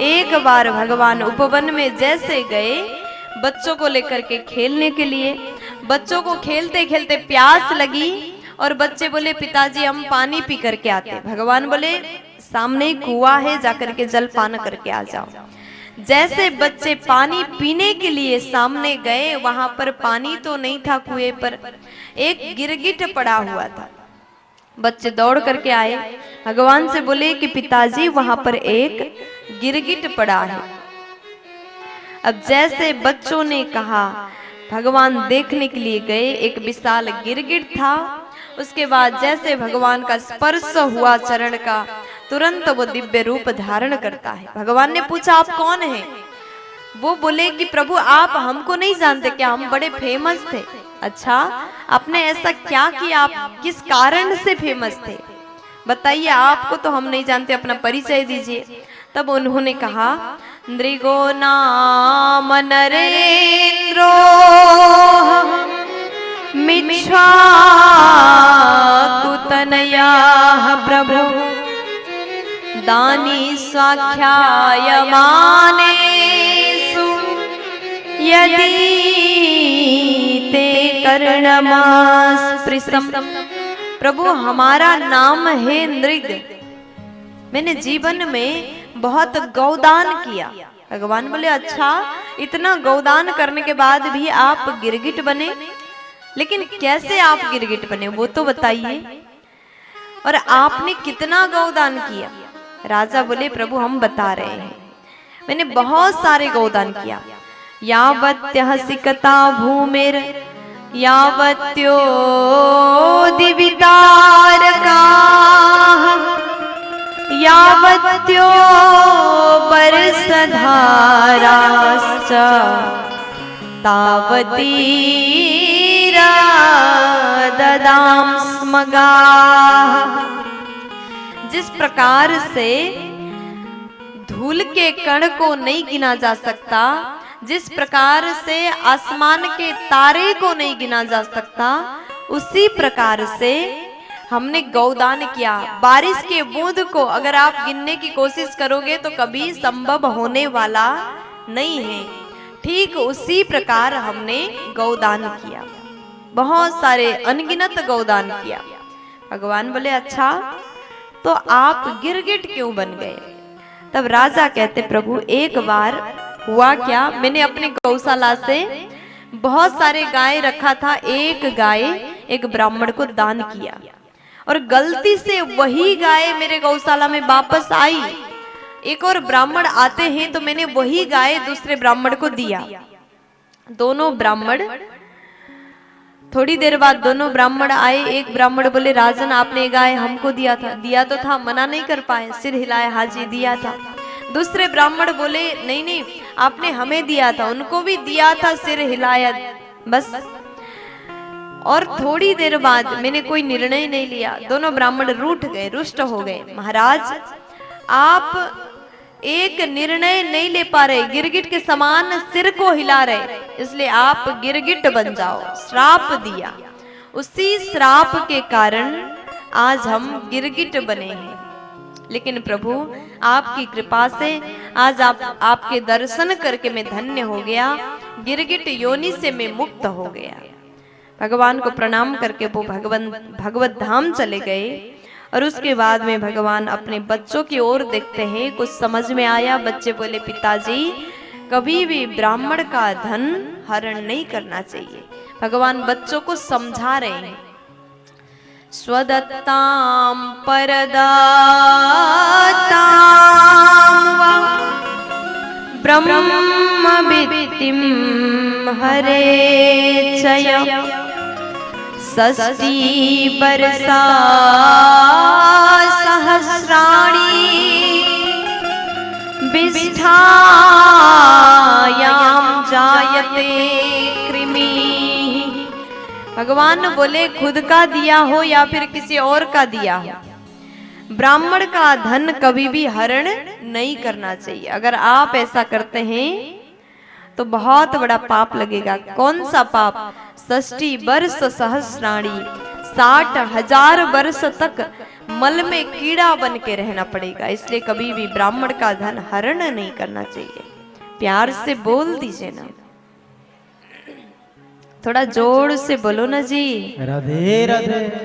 एक बार भगवान उपवन में जैसे गए बच्चों को लेकर के खेलने के लिए, बच्चों को खेलते खेलते प्यास लगी और बच्चे बोले पिताजी हम पानी पी करके आते। भगवान बोले सामने कुआं है, जाकर के जल पान करके आ जाओ। जैसे बच्चे पानी पीने के लिए सामने गए, वहां पर पानी तो नहीं था कुएं पर, एक गिरगिट पड़ा हुआ था। बच्चे दौड़ करके आए, भगवान से बोले कि पिताजी वहां पर एक गिरगिट पड़ा है। अब जैसे बच्चों ने कहा, भगवान देखने के लिए गए, एक विशाल गिरगिट था। उसके बाद जैसे भगवान का स्पर्श हुआ चरण का, तुरंत वो दिव्य रूप धारण करता है। भगवान ने पूछा आप कौन हैं? वो बोले कि प्रभु आप हमको नहीं जानते क्या, हम बड़े फेमस थे। अच्छा, आपने ऐसा क्या किया, आप किस कारण से फेमस थे बताइए, आपको तो हम नहीं जानते, अपना परिचय दीजिए। तब उन्होंने कहा नृगो नाम नरेंद्रो मिच्छा कुतनया प्रभु दानी स्वाख्यायमानेषु यदि ते कर्णमास्पृशम्। प्रभु हमारा नाम है नृग, मैंने जीवन में बहुत गौदान किया। भगवान बोले अच्छा, इतना गौदान करने के बाद भी आप गिरगिट बने, लेकिन कैसे आप गिरगिट बने वो तो बताइए, और आपने कितना गौदान किया? राजा बोले प्रभु हम बता रहे हैं, मैंने बहुत सारे गौदान किया। यावत्यः सिकता भूमिर यावत्यो दिवितारकाः यावत्यो वर्षधाराश्च तावतीरा ददाम स्मगाः। जिस प्रकार से धूल के कण को नहीं गिना जा सकता, जिस प्रकार से आसमान के तारे को नहीं गिना जा सकता, उसी प्रकार से हमने गौदान किया। बारिश के बूंद को अगर आप गिनने की कोशिश करोगे तो कभी संभव होने वाला नहीं है, ठीक उसी प्रकार हमने गौदान किया, बहुत सारे अनगिनत गौदान किया। भगवान बोले अच्छा, तो आप गिरगिट क्यों बन गए? तब राजा कहते प्रभु एक बार हुआ क्या, मैंने अपने गौशाला से बहुत सारे गाय रखा था, एक गाय एक ब्राह्मण को दान किया और गलती से वही गाय मेरे गौशाला में वापस आई। एक और ब्राह्मण आते हैं तो मैंने वही गाय दूसरे ब्राह्मण को दिया। दोनों ब्राह्मण, थोड़ी देर बाद दोनों ब्राह्मण आए। एक ब्राह्मण बोले राजन आपने गाय हमको दिया था। दिया तो था, मना नहीं कर पाए, सिर हिलाए हाजी दिया था। दूसरे ब्राह्मण बोले नहीं नहीं आपने हमें दिया था, उनको भी दिया था, सिर हिलाया बस। और थोड़ी देर बाद मैंने कोई निर्णय नहीं लिया, दोनों ब्राह्मण रूठ गए, रुष्ट हो गए। महाराज आप एक निर्णय नहीं ले पा रहे, गिरगिट के समान सिर को हिला रहे, इसलिए आप गिरगिट बन जाओ। श्राप दिया, उसी श्राप के कारण आज हम गिरगिट बने हैं। लेकिन प्रभु आपकी कृपा से आज आपके दर्शन करके मैं धन्य हो गया, गिरगिट योनि से मैं मुक्त हो गया। भगवान को प्रणाम करके वो भगवत धाम चले गए। और उसके बाद में भगवान अपने बच्चों की ओर देखते हैं, कुछ समझ में आया। बच्चे बोले पिताजी कभी भी ब्राह्मण का धन हरण नहीं करना चाहिए। भगवान बच्चों को समझा रहे हैं। स्वदत्ताम परदाताम वा ब्रह्मविद्तिं हरेचय षष्ठी वर्षा सहस्राणि विष्ठायां जायते कृमि। भगवान बोले खुद का दिया हो या फिर किसी और का दिया हो, ब्राह्मण का धन कभी भी हरण नहीं करना चाहिए। अगर आप ऐसा करते हैं तो बहुत बड़ा पाप लगेगा। कौन सा पाप? षष्ठी वर्ष सहस्राणी, 60,000 वर्ष तक मल में कीड़ा बन के रहना पड़ेगा। इसलिए कभी भी ब्राह्मण का धन हरण नहीं करना चाहिए। प्यार से बोल दीजिए ना, थोड़ा जोर से बोलो ना जी। राधे राधे।